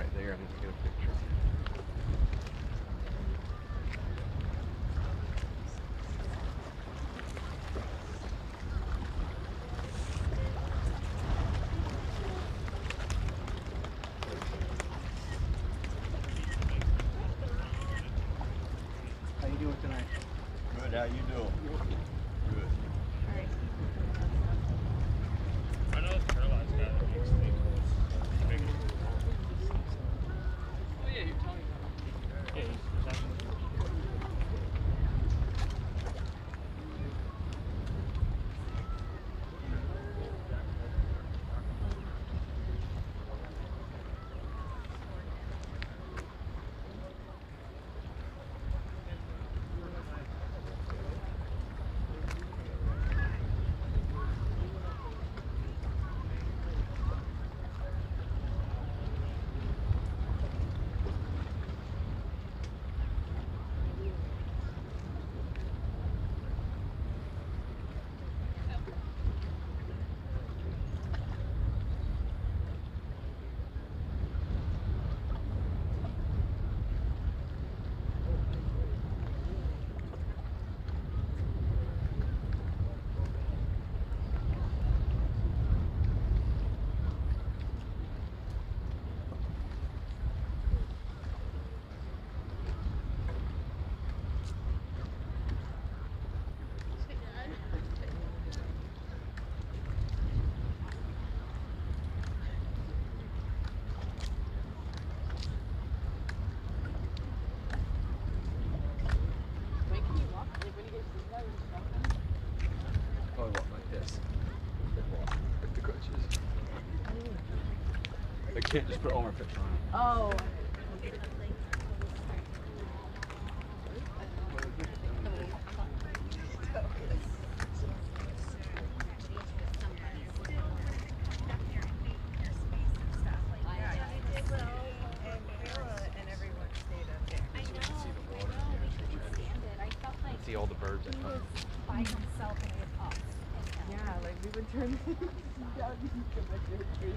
right there. I need to get a picture. How you doing tonight? Good. How you doing? Good. I know it's Caroline's got a big steak. Oh yeah, you're telling me. Yeah, he's actually. Probably walk like this. With the crutches. I can't just put armor fits on. Oh. See all the birds that come. By himself and with us. Yeah, like we would turn down the tree.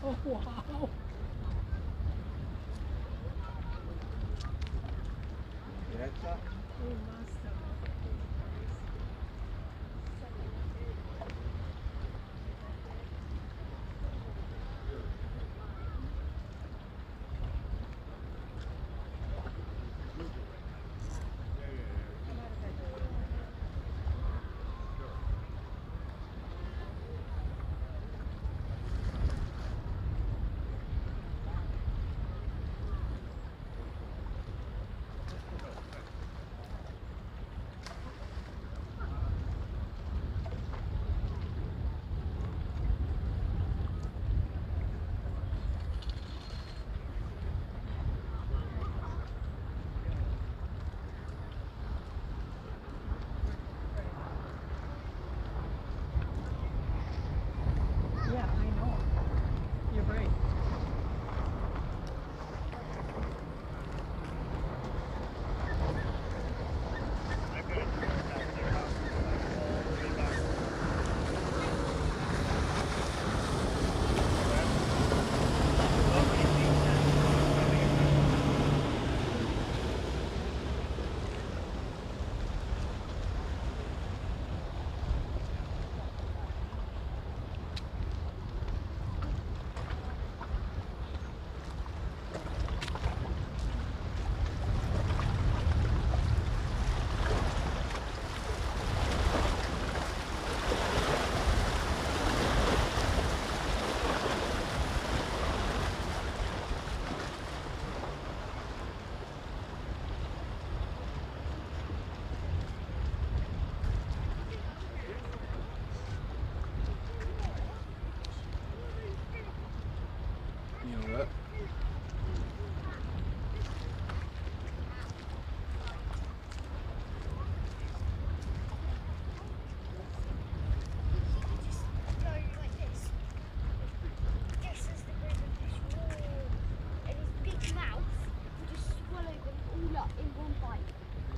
Oh, wow.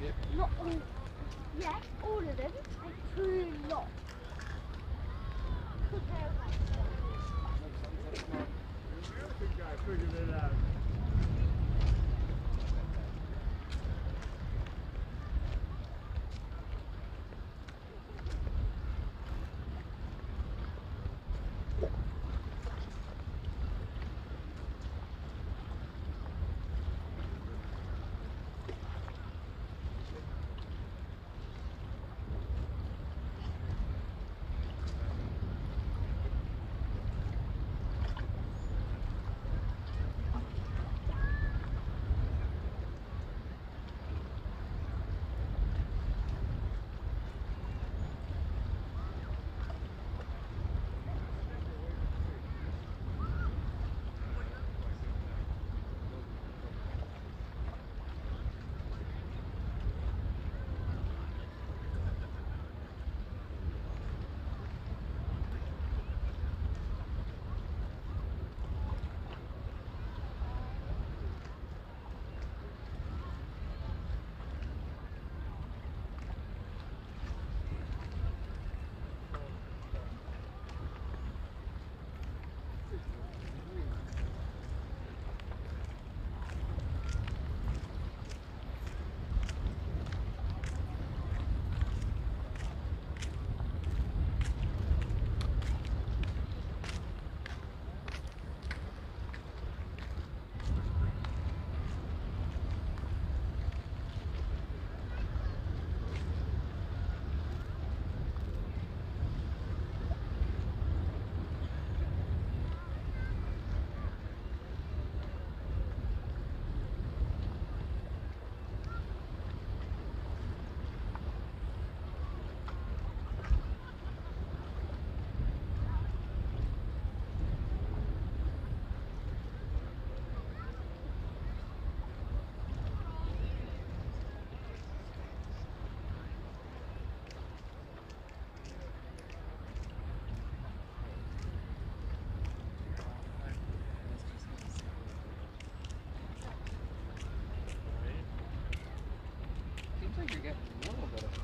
Yep. Not all. Yeah, all of them. Like 2 lots. Good guy figured it out. Seems like you're getting a little bit of a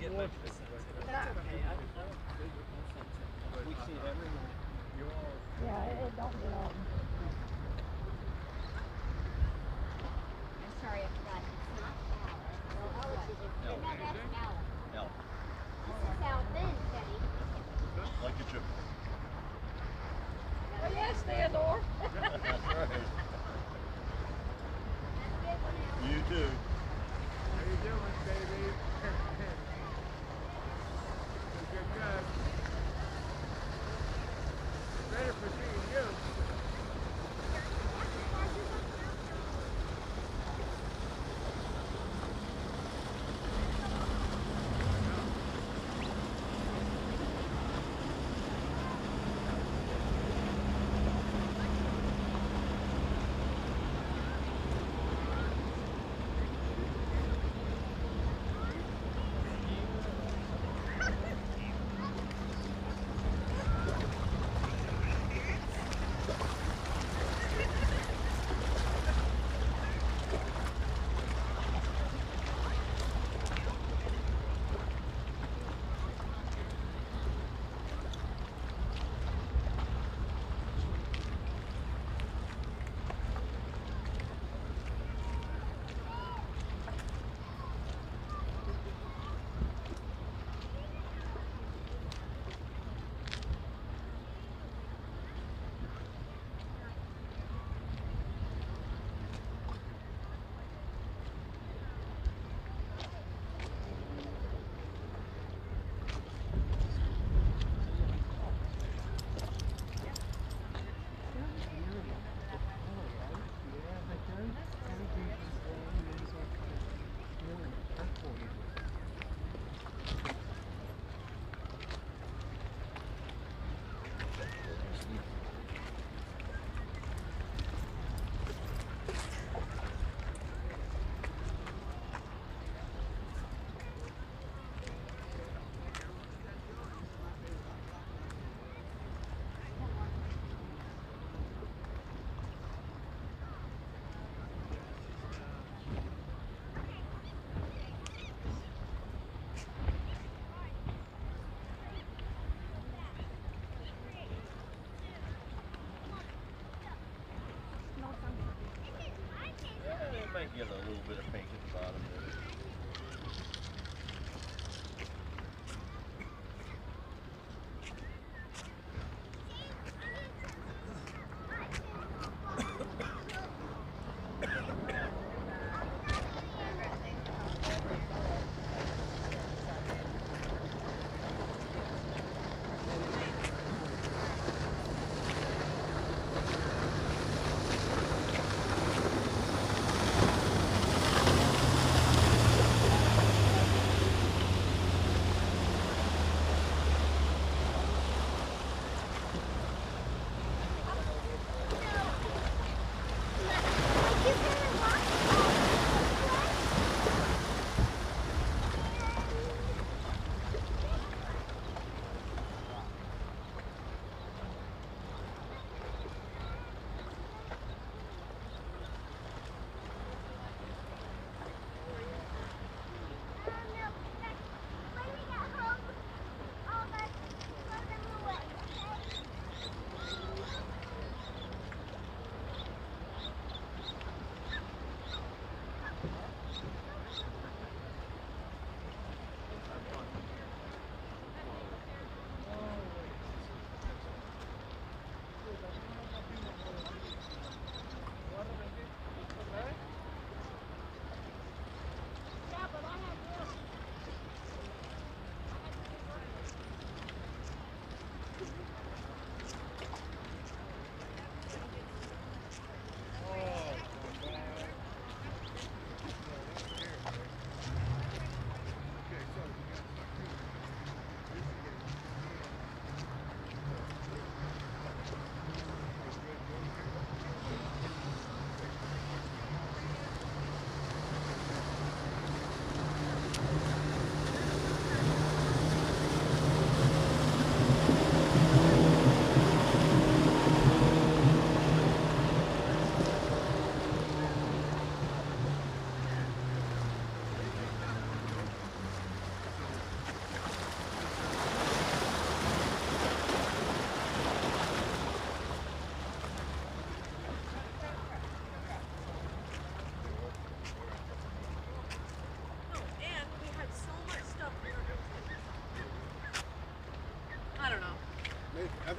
it makes sense. That's okay. We see it every night. Yeah, it don't get old. I'm sorry, I forgot. It's not Alex. No, that's Alex. No. This is how thin, Betty. Like a chip. Oh, yes, Theodore. That's right. That's good one, Alex. You too. How you doing, baby? Good, good. Ready for seeing you. Yeah, they might get a little bit of pink at the bottom there.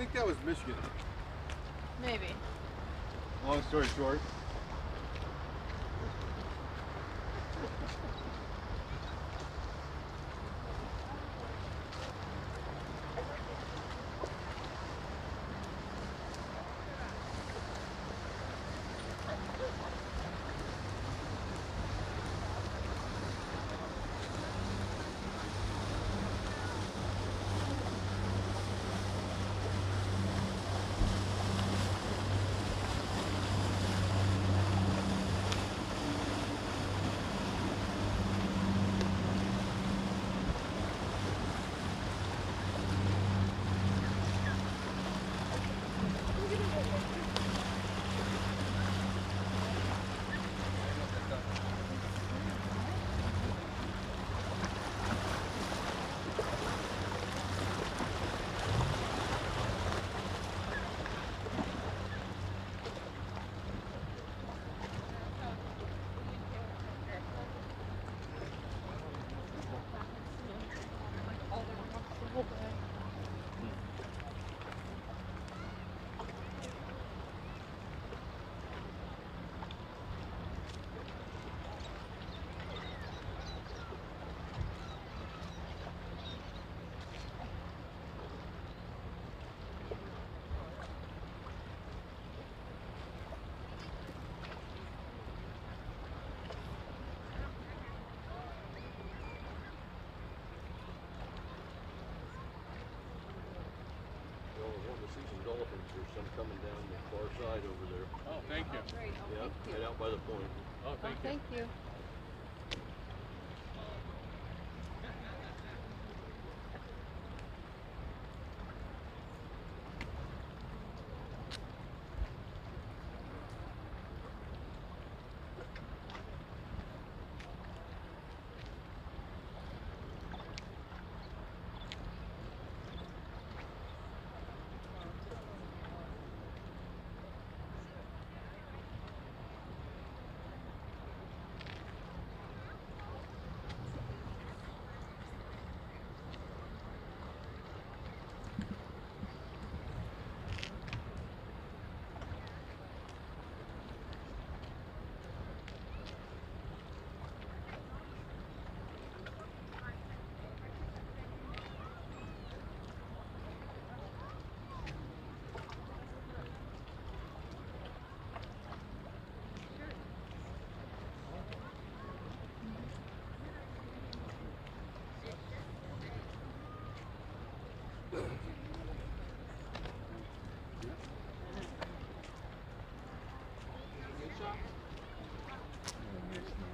think that was Michigan. Maybe. Long story short. See some dolphins. There's some coming down the far side over there. Oh, thank you. Great. Oh, Yeah, thank you. right out by the point. Oh, thank you. Thank you.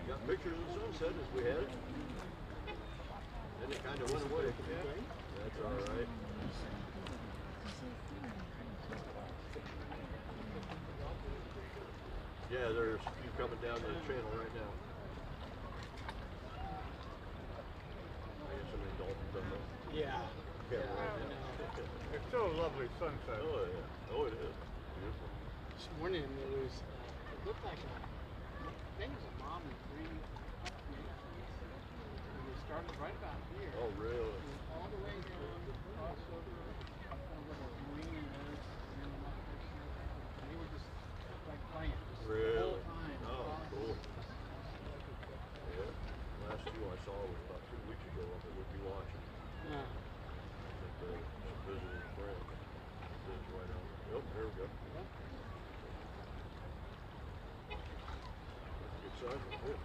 Got pictures of the sunset as we had it. Then it kind of went away. That's all right. Yeah, there's a few coming down the channel right now. I got so many dolphins on there. Yeah. Yeah, right now. It's still a lovely sunset. Oh yeah. Oh, it is. Beautiful. This morning there was, it looked like a, I think it was a mom and three pups. And they started right about here. Oh, really? And all the way down, across over, where the marine is, and then up there. And they were just like playing. Just the Really? whole time. Oh, cool. Yeah. Last two I saw was about 2 weeks ago up at Whittier watching. Yeah. Some visiting friend. Lives right out. Yep, there we go. That's a good size one, too.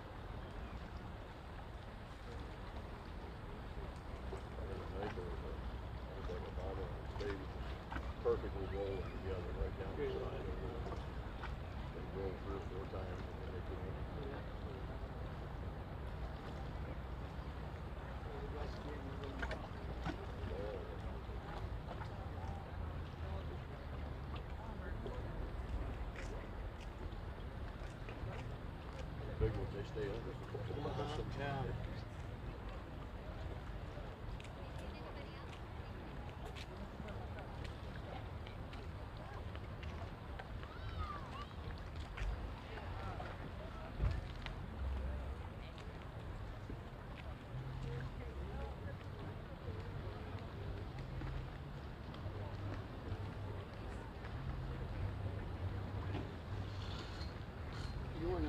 And a neighbor was like a mama and his baby perfectly rolling together right down the side of the They rolled 3 or 4 times and then they came in. Big ones, they stay under for a couple of months. Yeah.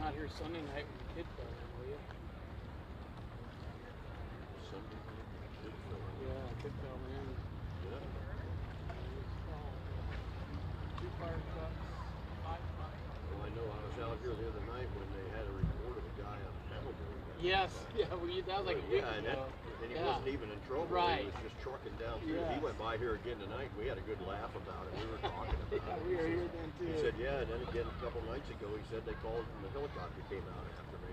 out here Sunday night with the kids going in, will you? Sunday night, kids going in. Yeah, kids going in. Yeah. Two fire trucks, 5 trucks. Well, I know I was out here the other night when they had a report of a guy on paddleboard. Yes, yeah, that was like a week Yeah, ago. and he Yeah. wasn't even in trouble. Right. He was just trucking down through. Yes. He went by here again tonight. We had a good laugh about it. We were talking about Yeah, it. we were here then too. He said, yeah, and then again a couple nights ago, he said they called and the helicopter came out after me.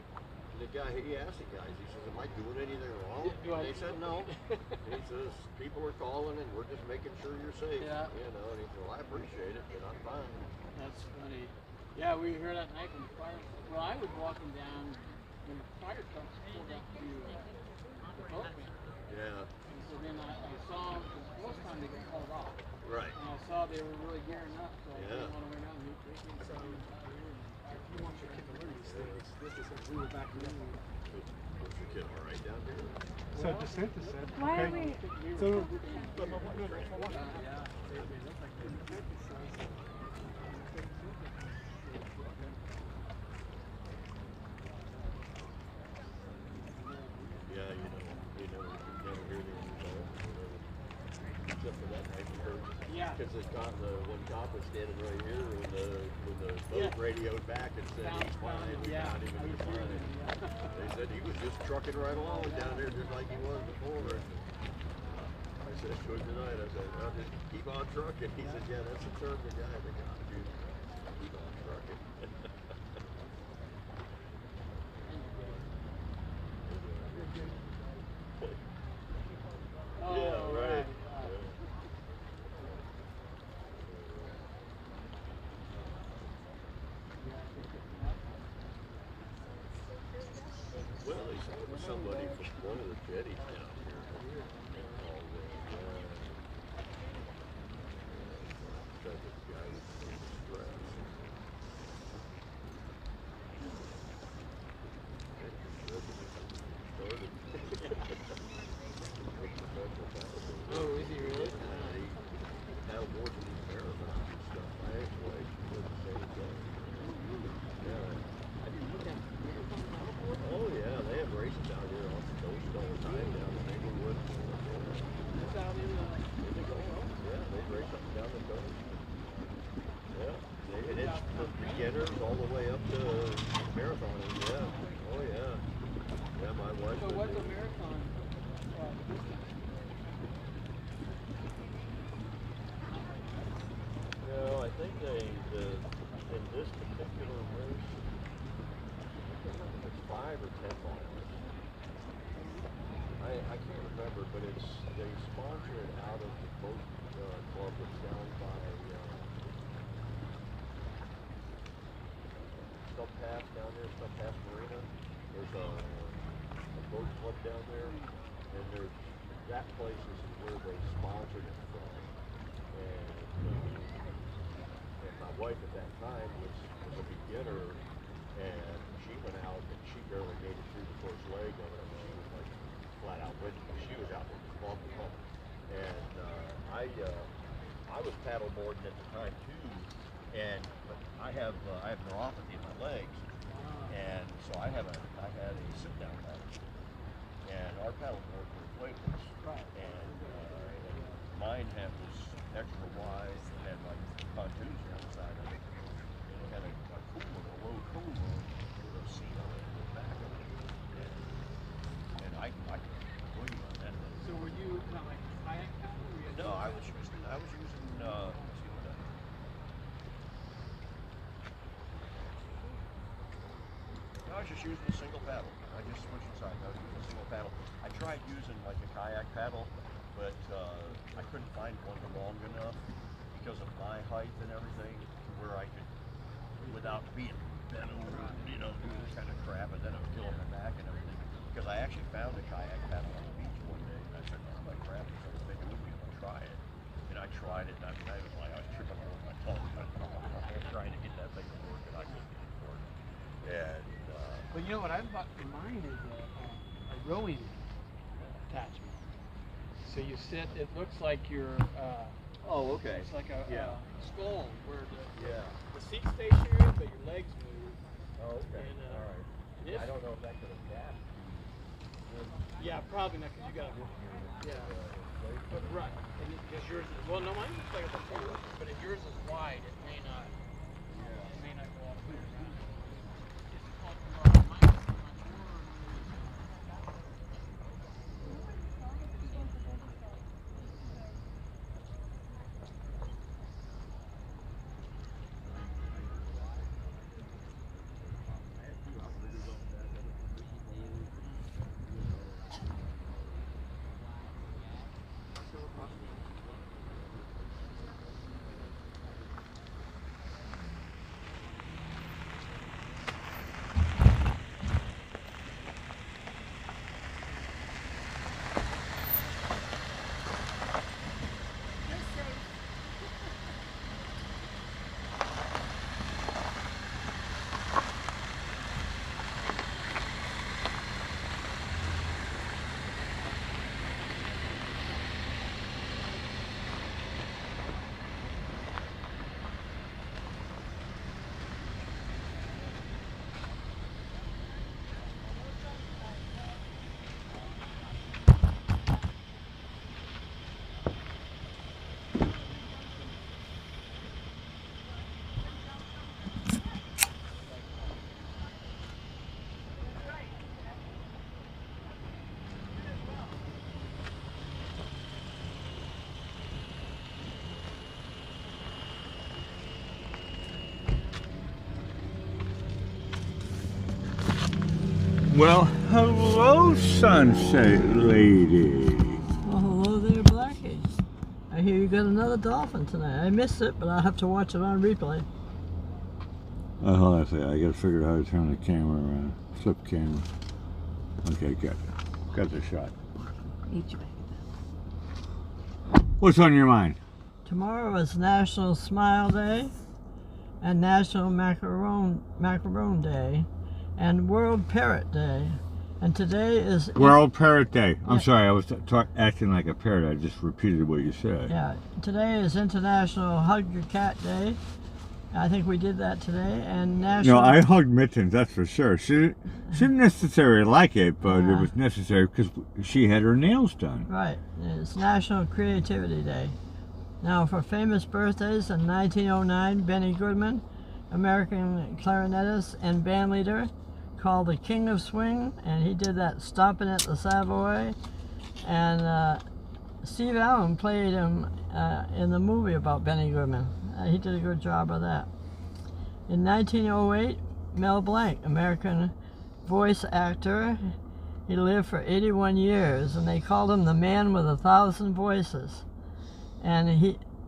And the guy, he asked the guys, he says, am I doing anything wrong? Do I- And they said, no. He says, people are calling and we're just making sure you're safe. Yeah. You know, and he said, well, I appreciate it, but I'm fine. That's funny. Yeah, we were here that night when the fire. Well, I was walking down when the fire trucks pulled up to the boat ramp. Yeah. And so then I saw them, because most time they get called off. Right. And I saw they were really gearing up, so I Yeah. didn't want to wait around and meet Ricky. So You want your kid to learn these things. This is what we were back then. Was your kid all right down here? So DeSantis said, Why are okay, we? so, Yeah, you never hear the results. Except for that night we heard. Yeah. Because one cop was standing right here when the boat Yeah. radioed back and said he's fine. We Yeah, found him I and he's was hearing fine. it, yeah. They said he was just trucking right along down there just like he was before. I said to him tonight, I said, well, just keep on trucking. He said, yeah, that's the term the guy that got you. Keep on trucking. Oh, Yeah, right. Well, they said it was somebody from one of the jetties down here. Called said this guy was in distress. Oh, is he really? Paddleboards in these marathons and stuff. I actually did the same thing. Yeah. Oh yeah, they have races down here off the coast all the time down in Inglewood. That's out in Yeah, they race up and down the coast. Yeah, and it's for beginners all the way up to marathoners. Yeah. Oh yeah. Yeah, my wife. So what's a marathon distance? No, I think in this particular race, I don't know if it's 5 or 10 miles. I can't remember, but they sponsor it out of the boat club that's down by Stump Pass down there, Stump Pass Marina. There's a boat club down there, and that place is where they sponsored it from. And my wife at that time was a beginner, and she went out and she barely made it through the first leg of it. She was like flat out winning. She was out there bump to bump. And I was paddleboarding at the time too, but I have neuropathy in my legs, and so I had a sit down paddle, and our paddleboard were inflatables, and mine was extra wide and had like pontoons down the side of it, and it had a low cooler with a seat on it in the back of it, and I could swing on that thing. So were you kind of like kayak paddle? Or you No, I was using let's see what I was just using a single paddle. I just switched sides. I was using a single paddle. I tried using like a kayak paddle, but I couldn't find one long enough because of my height and everything to where I could, without being bent over, do this kind of crap, and then it was killing my back and everything. Because I actually found a kayak paddle on the beach one day, and I said, oh my crap, I was thinking I would be able to try it. And I tried it, and I was tripping over my tongue. I was trying to get that thing to work, and I couldn't get it to work. And But you know what I've got in mind is a rowing attachment. So you sit, it looks like you're, oh, okay. it's like a Yeah. skull where the Yeah. seat's stationary, but your legs move. Oh, okay. And, All right. if, I don't know if that could adapt to yeah, probably not, because you got to, yeah. But right, because yours is, well, no, mine looks like it's a two, but if yours is wide, it may not, go all the way around. Well, hello, Sunset Lady. Well, hello there, Blackie. I hear you got another dolphin tonight. I missed it, but I'll have to watch it on replay. Hold on a second. I gotta figure out how to turn the camera around. Flip camera. Okay, got the shot. What's on your mind? Tomorrow is National Smile Day and National Macaron Day and World Parrot Day. And today is... World Parrot Day. I'm Yeah. sorry, I was acting like a parrot. I just repeated what you said. Yeah, today is International Hug Your Cat Day. I think we did that today. And National... No, I hugged Mittens, that's for sure. She didn't necessarily like it, but it was necessary because she had her nails done. Right. It's National Creativity Day. Now, for famous birthdays, in 1909, Benny Goodman, American clarinetist and bandleader, called the King of Swing, and he did that Stomping at the Savoy. And Steve Allen played him in the movie about Benny Goodman. He did a good job of that. In 1908, Mel Blanc, American voice actor, he lived for 81 years, and they called him the man with 1,000 voices. And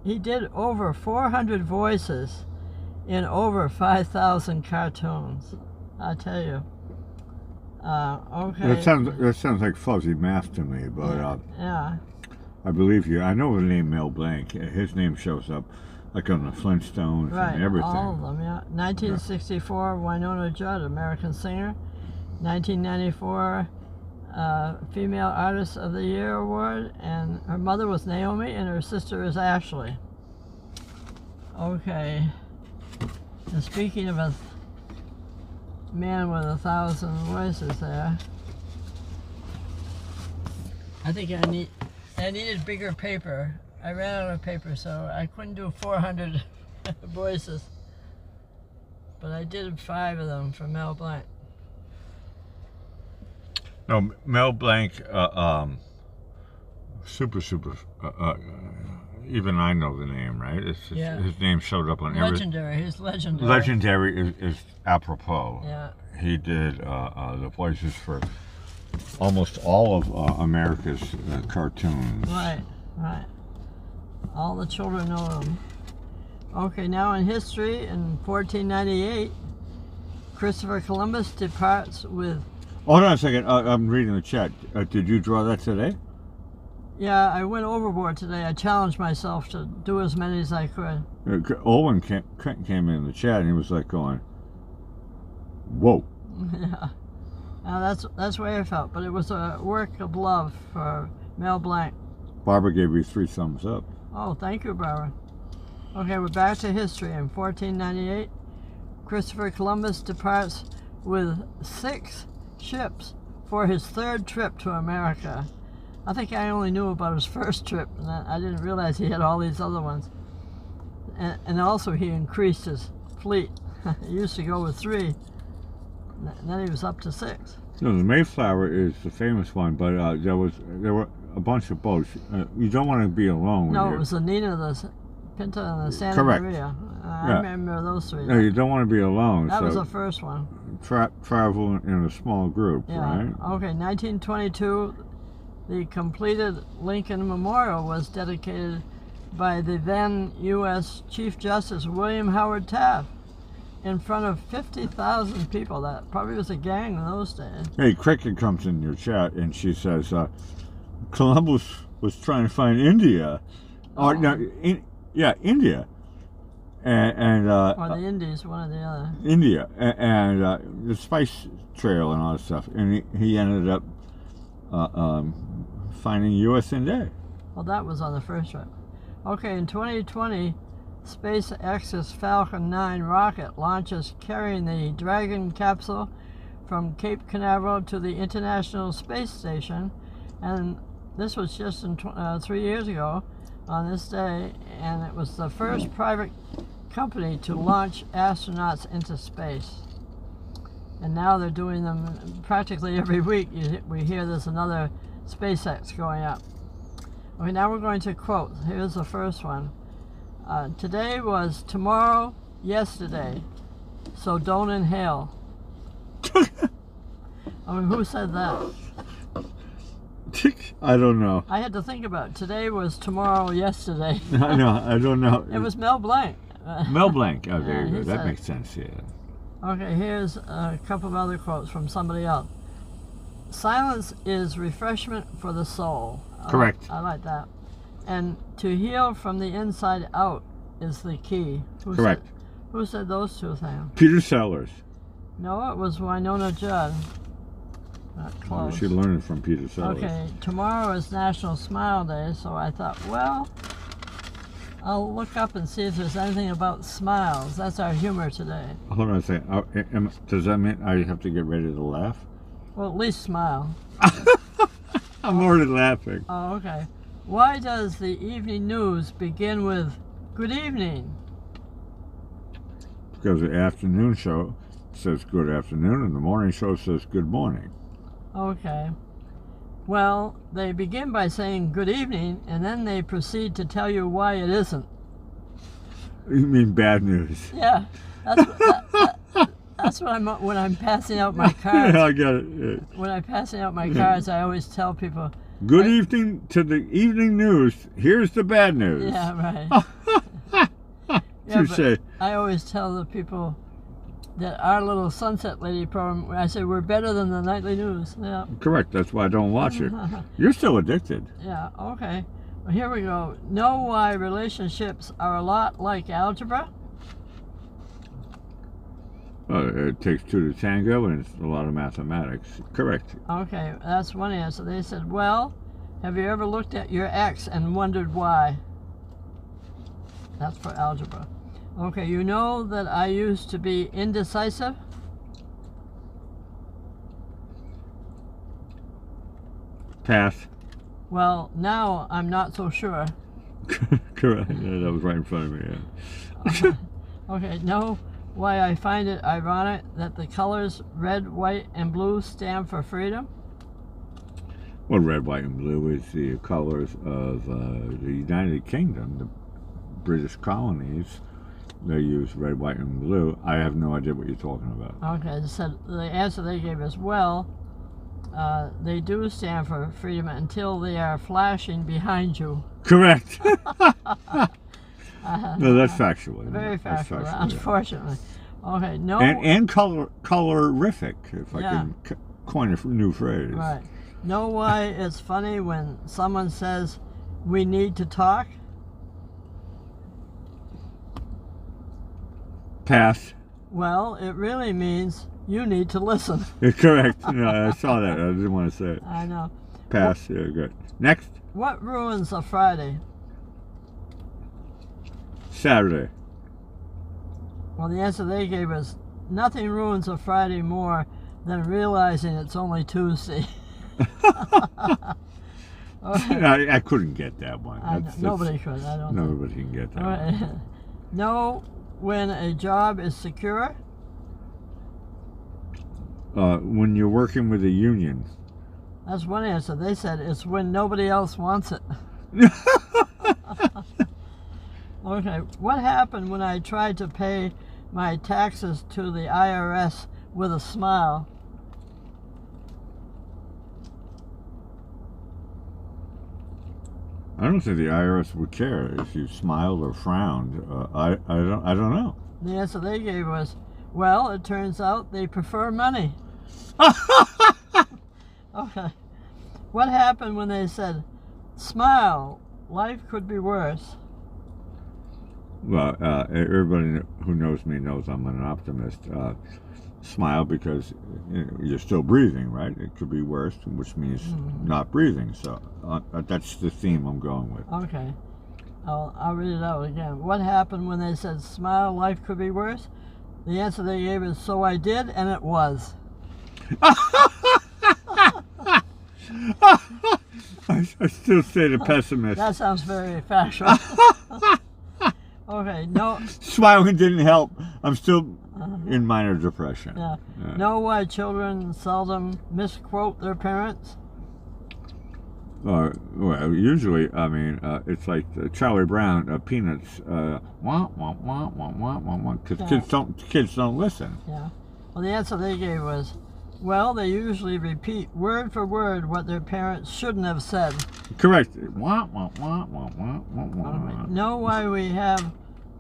he did over 400 voices in over 5,000 cartoons. I tell you. Okay. That sounds like fuzzy math to me, but yeah. I believe you. I know the name Mel Blanc. His name shows up like on the Flintstones Right, and everything. all of them, yeah. 1964, Winona Judd, American singer. 1994, Female Artist of the Year award, and her mother was Naomi and her sister is Ashley. Okay. And speaking of a man with 1,000 voices there, I think I needed bigger paper. I ran out of paper, so I couldn't do 400 voices. But I did 5 of them for Mel Blanc. No, Mel Blanc, super, even I know the name, right? Yeah. His name showed up on Legendary, he's legendary. Legendary is apropos. Yeah. He did the voices for almost all of America's cartoons. Right. All the children know him. Okay, now in history, in 1498, Christopher Columbus departs with... Hold on a second, I'm reading the chat. Did you draw that today? Yeah, I went overboard today. I challenged myself to do as many as I could. Owen came in the chat and he was like going, whoa. Yeah. Now that's the way I felt, but it was a work of love for Mel Blanc. Barbara gave you 3 thumbs up. Oh, thank you, Barbara. Okay, we're back to history. In 1498, Christopher Columbus departs with 6 ships for his 3rd trip to America. I think I only knew about his first trip, and I didn't realize he had all these other ones. And also he increased his fleet. He used to go with 3, and then he was up to 6. No, the Mayflower is the famous one, but there were a bunch of boats. You don't want to be alone. No, it was the Nina, the Pinta, and the Santa Correct. Maria. I Yeah. remember those 3. No, you don't want to be alone. That so was the first one. travel in a small group, Yeah. right? Okay, 1922, the completed Lincoln Memorial was dedicated by the then U.S. Chief Justice William Howard Taft in front of 50,000 people. That probably was a gang in those days. Hey, Cricket comes in your chat and she says, Columbus was trying to find India. Or, no, India. And Or the Indies, one or the other. India. And the Spice Trail and all that stuff. And he ended up finding USA. Well, that was on the first trip. Okay, in 2020, SpaceX's Falcon 9 rocket launches carrying the Dragon capsule from Cape Canaveral to the International Space Station, and this was just 3 years ago on this day, and it was the first private company to launch astronauts into space. And now they're doing them practically every week. We hear there's another SpaceX going up. Okay, now we're going to quote. Here's the first one. Today was tomorrow, yesterday, so don't inhale. I mean, who said that? I don't know. I had to think about it. Today was tomorrow, yesterday. I don't know. It was Mel Blanc. Mel Blanc. Oh, there you he go. That said makes sense, yeah. Okay, here's a couple of other quotes from somebody else. Silence is refreshment for the soul. Correct. I like that. And to heal from the inside out is the key. Correct. Who said those 2 things? Peter Sellers. No, it was Winona Judd. Not Oh, close. she learned from Peter Sellers. Okay, tomorrow is National Smile Day, so I thought, well, I'll look up and see if there's anything about smiles. That's our humor today. Hold on a second. Does that mean I have to get ready to laugh? Well, at least smile. I'm already laughing. Oh, okay. Why does the evening news begin with good evening? Because the afternoon show says good afternoon and the morning show says good morning. Okay. Well, they begin by saying good evening, and then they proceed to tell you why it isn't. You mean bad news? Yeah, that's what when I'm passing out my cards. Yeah, I get it. Yeah. When I'm passing out my cards, I always tell people, Good evening to the evening news. Here's the bad news. yeah, right. Yeah, Touche. I always tell the people that our little Sunset Lady program, I say we're better than the nightly news. Yeah. Correct. That's why I don't watch it. You're still addicted. Yeah, okay. Well, here we go. Know why relationships are a lot like algebra? It takes 2 to tango, and it's a lot of mathematics. Correct. Okay, that's one answer. They said, well, have you ever looked at your ex and wondered why? That's for algebra. Okay, you know that I used to be indecisive? Pass. Well, now I'm not so sure. Correct. Yeah, that was right in front of me. Yeah. Okay, know why I find it ironic that the colors red, white, and blue stand for freedom? Well, red, white, and blue is the colors of the United Kingdom, the British colonies. They use red, white, and blue. I have no idea what you're talking about. Okay, they said the answer they gave is, well, they do stand for freedom until they are flashing behind you. Correct. No, that's factual. Very That's factual, yeah. unfortunately. Okay, no. And colorific, if I Yeah. can coin a new phrase. Right. Know why it's funny when someone says, we need to talk? Pass. Well, it really means you need to listen. Correct. No, I saw that. I didn't want to say it. I know. Pass. Yeah, good. Next. What ruins a Friday? Saturday. Well, the answer they gave us nothing ruins a Friday more than realizing it's only Tuesday. Okay. I couldn't get that one. Nobody could. I don't. Nobody can get that. All right. One. Know when a job is secure. When you're working with a union. That's one answer. They said it's when nobody else wants it. Okay. What happened when I tried to pay my taxes to the IRS with a smile? I don't think the IRS would care if you smiled or frowned. I don't know. The answer they gave was, well, it turns out they prefer money. Okay. What happened when they said, smile, life could be worse? Well, everybody who knows me knows I'm an optimist. Smile because you're still breathing, right? It could be worse, which means not breathing. So that's the theme I'm going with. Okay. I'll read it out again. What happened when they said, smile, life could be worse? The answer they gave is, so I did, and it was. I still say the pessimist. That sounds very factual. Okay, no. Smiling didn't help. I'm still in minor depression. Yeah. Know why children seldom misquote their parents? Well, usually, I mean, it's like Charlie Brown, Peanuts, wah, wah, wah, wah, wah, wah, wah, because kids don't listen. Yeah. Well, the answer they gave was, well, they usually repeat word for word what their parents shouldn't have said. Correct. Wah, wah, wah, wah, wah, wah, wah. Know why we have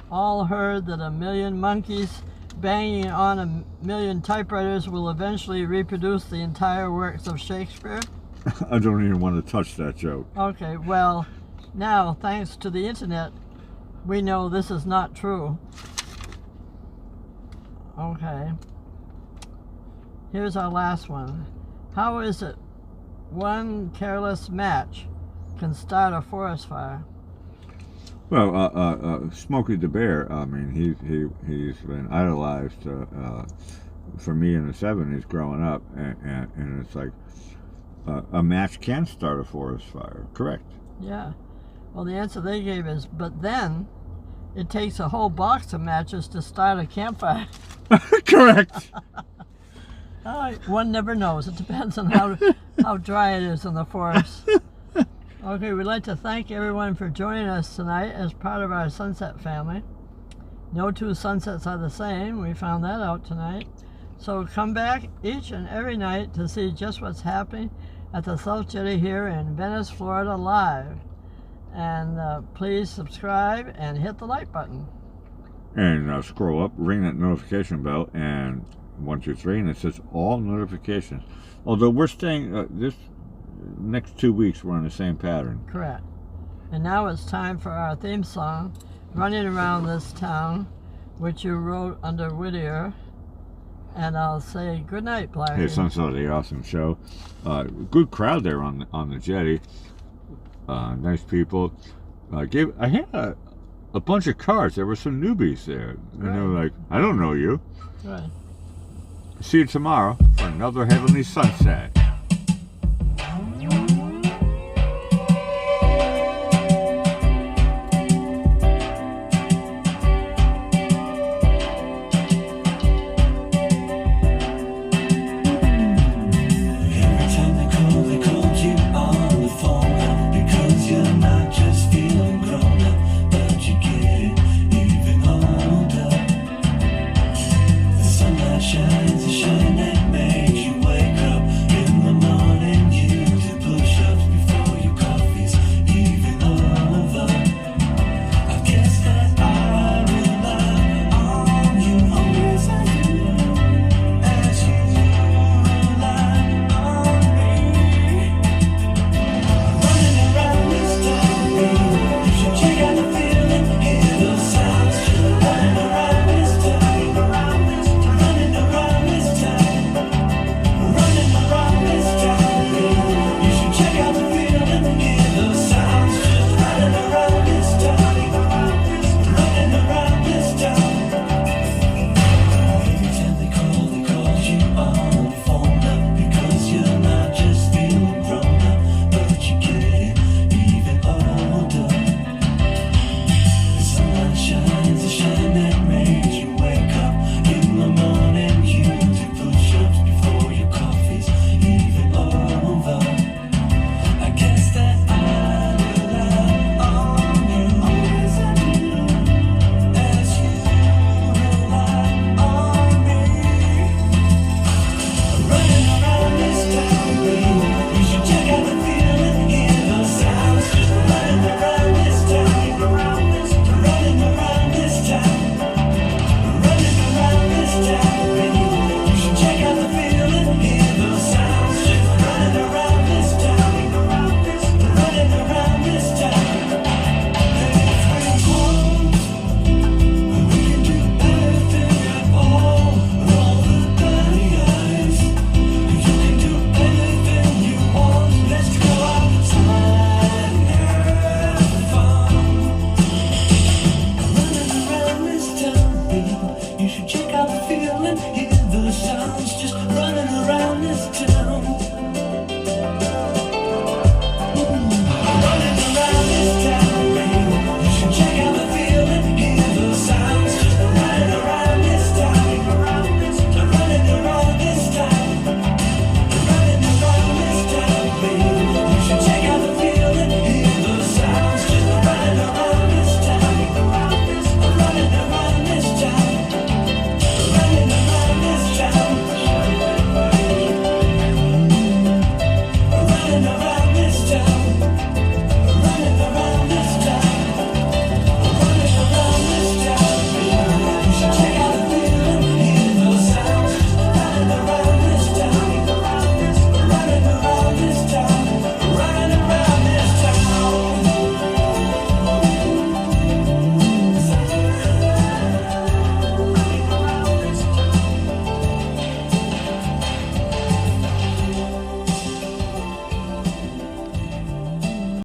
all heard that 1 million monkeys banging on 1 million typewriters will eventually reproduce the entire works of Shakespeare? I don't even want to touch that joke. Okay, well, now, thanks to the internet, we know this is not true. Okay. Here's our last one. How is it one careless match can start a forest fire? Well, Smokey the Bear, I mean, he's been idolized for me in the 70s growing up, and it's like a match can start a forest fire, correct? Yeah. Well, the answer they gave is, but then it takes a whole box of matches to start a campfire. Correct. One never knows. It depends on how dry it is in the forest. Okay, we'd like to thank everyone for joining us tonight as part of our sunset family. No two sunsets are the same. We found that out tonight. So come back each and every night to see just what's happening at the South Jetty here in Venice, Florida, live. And please subscribe and hit the like button. And scroll up, ring that notification bell, and 1, 2, 3, and it says all notifications. Although we're staying this next 2 weeks, we're on the same pattern. Correct. And now it's time for our theme song, Running Around This Town, which you wrote under Whittier. And I'll say good night, Blackie. Hey, Sunset, the awesome show. Good crowd there on the jetty. Nice people. I had a bunch of cars. There were some newbies there, and they were like, "I don't know you." Right. See you tomorrow for another Heavenly Sunset.